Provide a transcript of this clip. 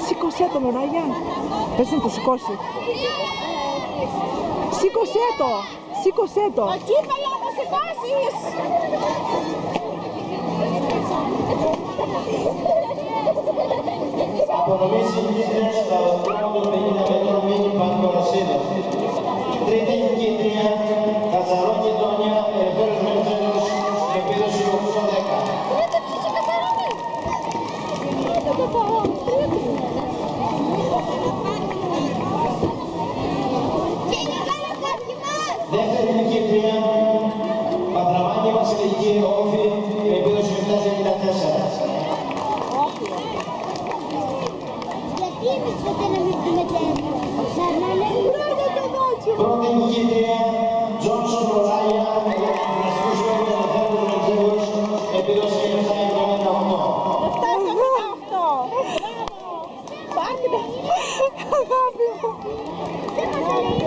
Σήκωσέ τον, Ράγια. Πες να το σηκώσει. Σήκωσέ το. Σήκωσέ το. Εκεί παλιά το σηκώσεις. Απονομή συγκίτριας στο δρόμο των 50 μέτρων μήνυ Πανκορασίδος. Τρίτη νικήτρια, Κατσαρόνη Τόνια, Ελευθέρος Μερτζέλος, επίδοση 8-10. Δεύτερη νικήτρια, Πατραβάνη Βασιλική Όφη, επίδοση 7-94. Πρώτη νικήτρια, Τζόνσον Ρολάγια, Γυμναστικός Κόμμα Ελευθέρος Μερτζέλος, επίδοση 7-78. 7-78. Μπράβο. Πάρτε. Αγάπη μου.